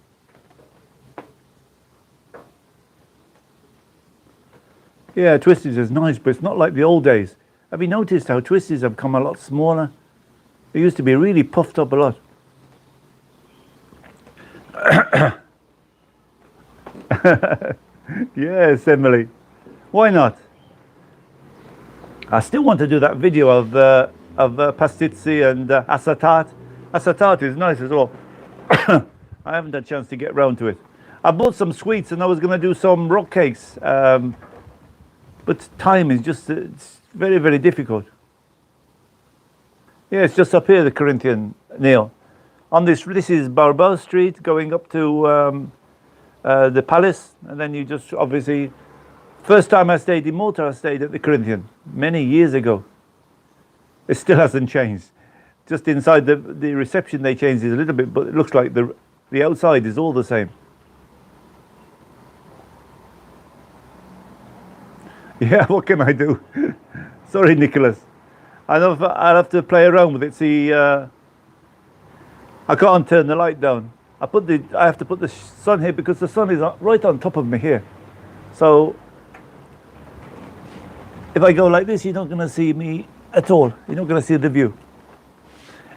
Yeah, Twisties is nice, but it's not like the old days. Have you noticed how Twisties have come a lot smaller? They used to be really puffed up a lot. Yes, Emily. Why not? I still want to do that video of pastitsi and asatat. Asatat is nice as well. I haven't had a chance to get round to it. I bought some sweets and I was going to do some rock cakes, but time is just it's very difficult. Yeah, it's just up here, the Corinthian, Neil. On this is Barbeau Street going up to the palace, and then you just obviously. First time I stayed in Malta, I stayed at the Corinthian many years ago. It still hasn't changed. Just inside the reception they changed it a little bit, but it looks like the outside is all the same. Yeah, what can I do? Sorry, Nicholas. I'll have to play around with it. See, I can't turn the light down. I have to put the sun here because the sun is right on top of me here. So if I go like this, you're not going to see me at all. You're not going to see the view.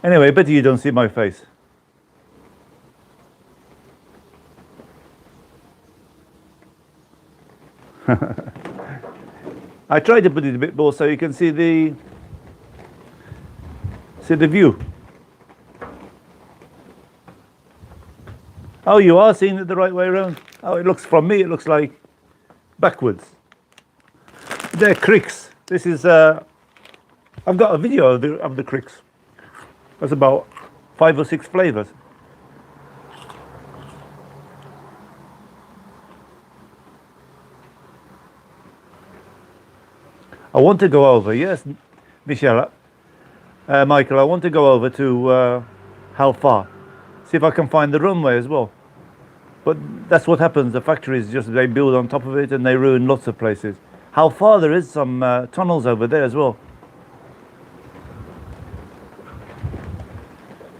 Anyway, better you don't see my face. I tried to put it a bit more so you can see the view. Oh, you are seeing it the right way around. Oh, it looks from me. It looks like backwards. They're cricks. This is. I've got a video of the cricks. That's about 5 or 6 flavors. I want to go over. Yes, Michelle, Michael. I want to go over to how far. See if I can find the runway as well. But that's what happens. The factories they build on top of it and they ruin lots of places. How far there is some tunnels over there as well.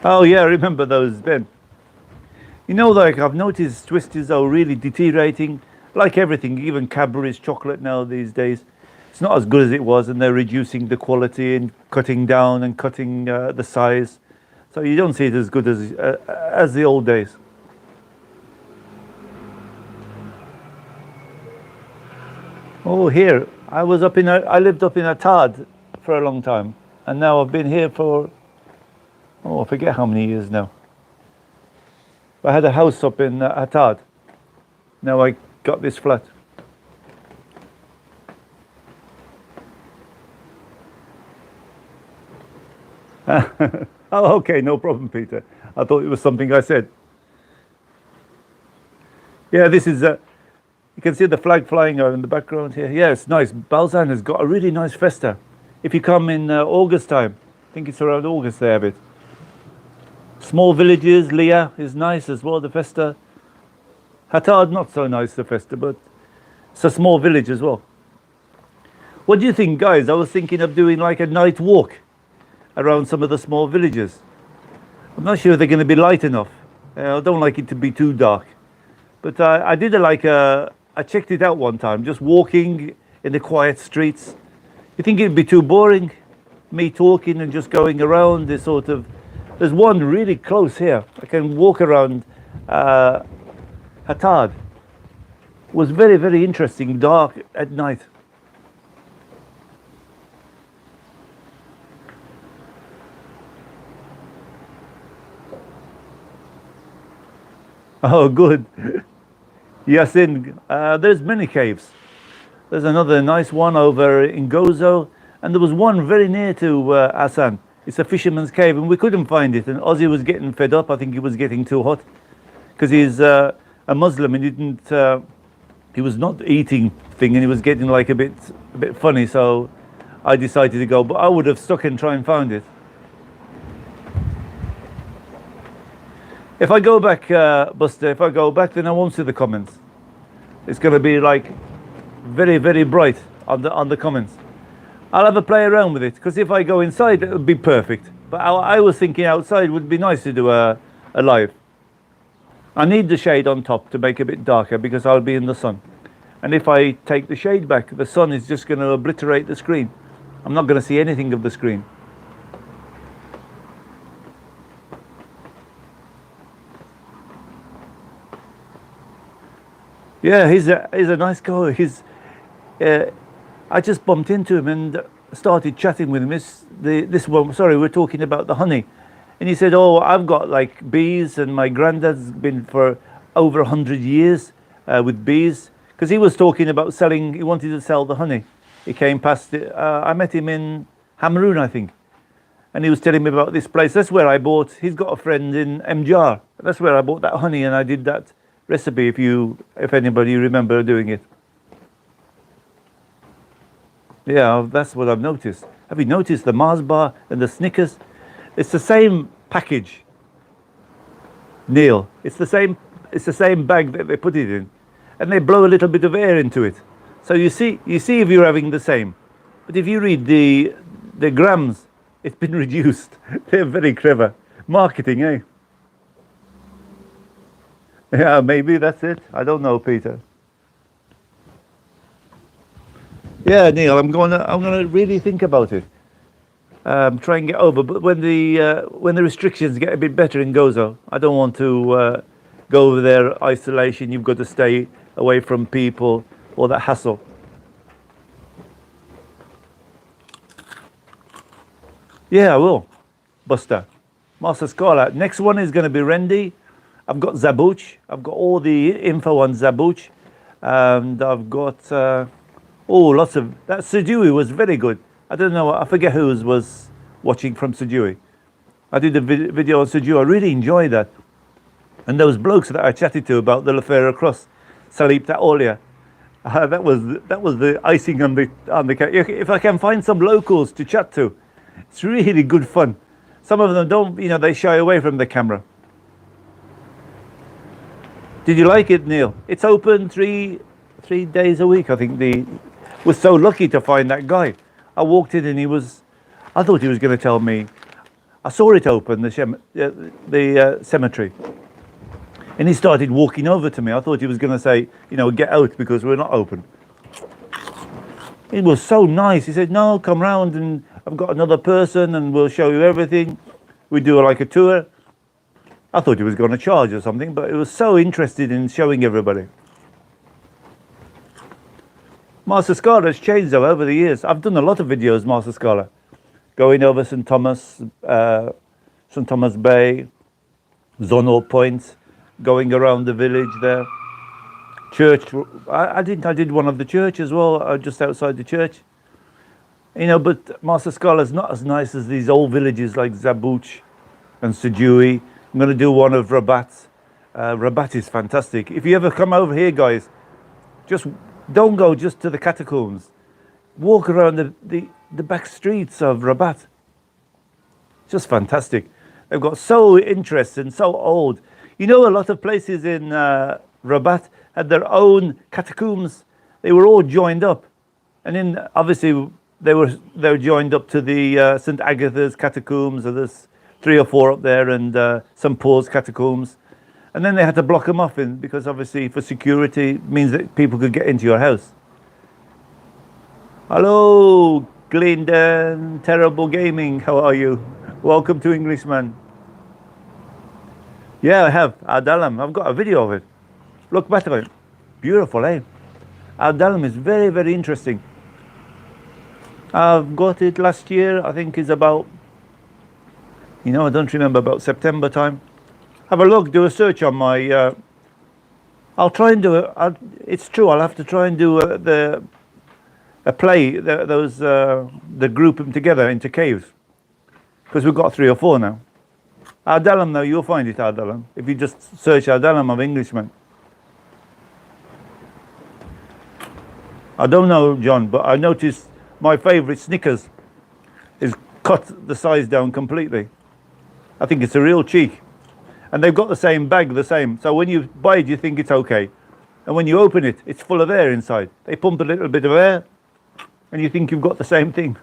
Oh yeah, I remember those, Ben. You know, like I've noticed Twisties are really deteriorating, like everything, even Cadbury's chocolate now these days. It's not as good as it was, and they're reducing the quality and cutting down and cutting the size. So you don't see it as good as the old days. Oh, here I lived up in Atad for a long time, and now I've been here for I forget how many years now. I had a house up in Atad. Now I got this flat. Oh, okay, no problem, Peter. I thought it was something I said. Yeah, this is you can see the flag flying out in the background here. Yeah, it's nice. Balzan has got a really nice festa. If you come in August time, I think it's around August they have it. Small villages, Leah is nice as well, the festa. Hatard, not so nice, the festa, but it's a small village as well. What do you think, guys? I was thinking of doing like a night walk around some of the small villages. I'm not sure if they're going to be light enough. I don't like it to be too dark. But I did I checked it out one time, just walking in the quiet streets. You think it'd be too boring, me talking and just going around this sort of... There's one really close here. I can walk around Hatard. It was very, very interesting, dark at night. Oh, good. Yasin, there's many caves. There's another nice one over in Gozo, and there was one very near to Asan. It's a fisherman's cave, and we couldn't find it. And Ozzy was getting fed up. I think he was getting too hot because he's a Muslim and he was not eating thing, and he was getting like a bit funny. So I decided to go, but I would have stuck and try and find it. If I go back, Buster, if I go back, then I won't see the comments. It's going to be like very, very bright on the comments. I'll have a play around with it, because if I go inside, it would be perfect. But I was thinking outside would be nice to do a live. I need the shade on top to make it a bit darker, because I'll be in the sun. And if I take the shade back, the sun is just going to obliterate the screen. I'm not going to see anything of the screen. Yeah, he's a nice guy. I just bumped into him and started chatting with him. This one, sorry, we're talking about the honey, and he said, "Oh, I've got like bees, and my granddad's been for over 100 years with bees." Because he was talking about selling. He wanted to sell the honey. He came past it. I met him in Hamroon, I think, and he was telling me about this place. That's where I bought. He's got a friend in Mjar. That's where I bought that honey, and I did that recipe, if anybody remember doing it. Yeah, that's what I've noticed. Have you noticed the Mars bar and the Snickers? It's the same package, Neil. It's the same bag that they put it in, and they blow a little bit of air into it. So you see if you're having the same. But if you read the grams, it's been reduced. They're very clever marketing, eh? Yeah, maybe that's it. I don't know, Peter. Yeah, Neil, I'm gonna really think about it. Try and get over. But when the restrictions get a bit better in Gozo, I don't want to go over there. Isolation. You've got to stay away from people, all that hassle. Yeah, I will. Buster, Master Scholar. Next one is going to be Rendi. I've got Zabuch. I've got all the info on Zabuch, and I've got lots of that. Sujui was very good. I don't know. I forget who was watching from Sujui. I did a video on Sujui. I really enjoyed that. And those blokes that I chatted to about the Lefera Cross, Salip Taolia, that was the icing on the cake. If I can find some locals to chat to, it's really good fun. Some of them don't, they shy away from the camera. Did you like it, Neil? It's open three days a week. I think was so lucky to find that guy. I walked in and I thought he was going to tell me. I saw it open, the cemetery. And he started walking over to me. I thought he was going to say, get out because we're not open. It was so nice. He said, no, come round and I've got another person and we'll show you everything. We do like a tour. I thought he was going to charge or something, but he was so interested in showing everybody. Master Scala has changed though over the years. I've done a lot of videos, Master Scala, going over St. Thomas Bay, Zonal Point, going around the village there. Church, I did one of the church as well, just outside the church. You know, but Master Scala is not as nice as these old villages like Zabuch and Sejui. I'm going to do one of Rabat. Rabat is fantastic. If you ever come over here, guys, just don't go just to the catacombs. Walk around the back streets of Rabat. Just fantastic. They've got so interesting, so old. You know, a lot of places in Rabat had their own catacombs. They were all joined up, and then obviously they were joined up to the St. Agatha's catacombs. So there's 3 or 4 up there, and St. Paul's catacombs. And then they had to block them off because obviously for security it means that people could get into your house. Hello, Glendon, Terrible Gaming. How are you? Welcome to Englishman. Yeah, I have. Adalam. I've got a video of it. Look back at it. Beautiful, eh? Adalam is very, very interesting. I've got it last year. I think it's about, I don't remember, about September time. Have a look, do a search on my, I'll try and do it. It's true, I'll have to try and do the group them together into caves. Because we've got 3 or 4 now. Ardalam, though, you'll find it, Ardalam. If you just search Ardalam of Englishman. I don't know, John, but I noticed my favourite Snickers is cut the size down completely. I think it's a real cheek. And they've got the same bag, the same. So when you buy it, you think it's okay. And when you open it, it's full of air inside. They pump a little bit of air, and you think you've got the same thing.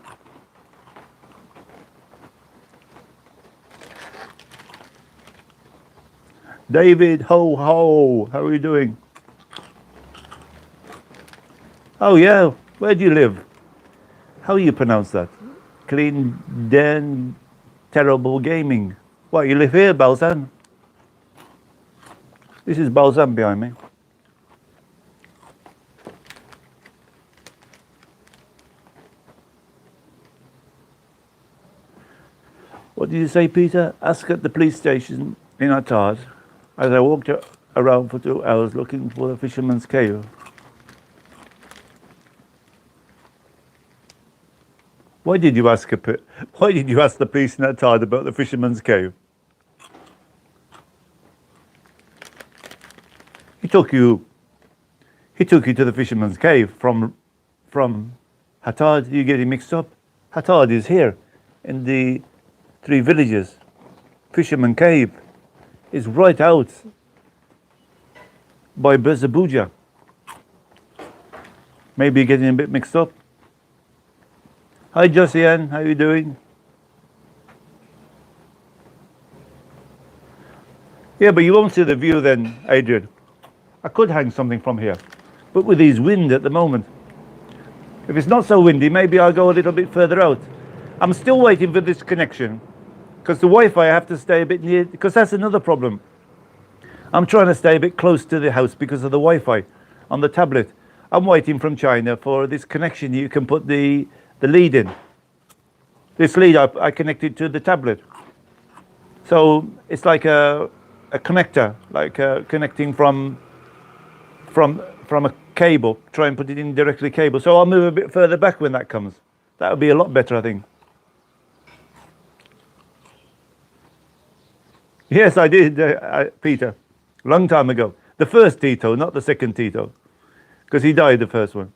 David, ho, ho, how are you doing? Oh yeah, where do you live? How do you pronounce that? Clean, Den, Terrible Gaming. What, you live here, Balzan? This is Balzan behind me. What did you say, Peter? Ask at the police station in Attard as I walked around for 2 hours looking for the Fisherman's Cave. Why did you ask the police in Attard about the Fisherman's Cave? He took you to the Fisherman's Cave from Attard. You getting mixed up? Attard is here in the 3 villages. Fisherman Cave is right out by Bezabuja. Maybe you're getting a bit mixed up. Hi Josiane, how you doing? Yeah, but you won't see the view then, Adrian. I could hang something from here, but with these wind at the moment, if it's not so windy, maybe I'll go a little bit further out. I'm still waiting for this connection, because the Wi-Fi I have to stay a bit near, because that's another problem. I'm trying to stay a bit close to the house because of the Wi-Fi on the tablet. I'm waiting from China for this connection. You can put the lead in. This lead I connected to the tablet. So it's like a connector, like connecting from a cable, try and put it in directly cable. So I'll move a bit further back when that comes. That would be a lot better, I think. Yes, I did, Peter, long time ago. The first Tito, not the second Tito, because he died the first one.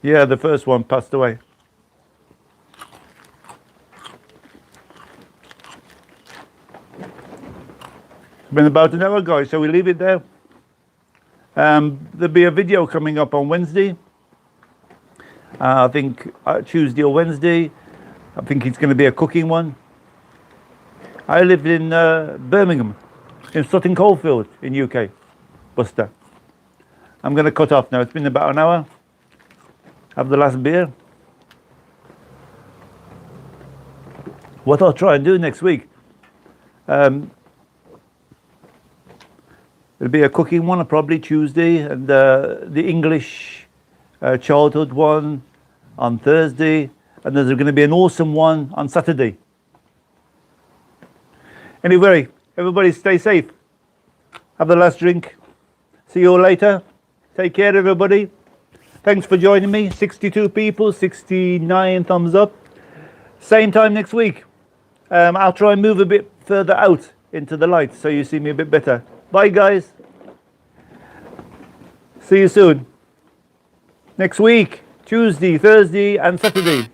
Yeah, the first one passed away. It's been about an hour, guys. Shall we leave it there? There'll be a video coming up on Wednesday. I think Tuesday or Wednesday. I think it's going to be a cooking one. I lived in Birmingham in Sutton Coldfield in UK, Buster. I'm going to cut off now. It's been about an hour. Have the last beer. What I'll try and do next week, it'll be a cooking one, probably Tuesday, and the English childhood one on Thursday, and there's going to be an awesome one on Saturday. Anyway, everybody stay safe. Have the last drink. See you all later. Take care, everybody. Thanks for joining me. 62 people, 69 thumbs up. Same time next week. I'll try and move a bit further out into the light so you see me a bit better. Bye, guys. See you soon. Next week, Tuesday, Thursday, and Saturday.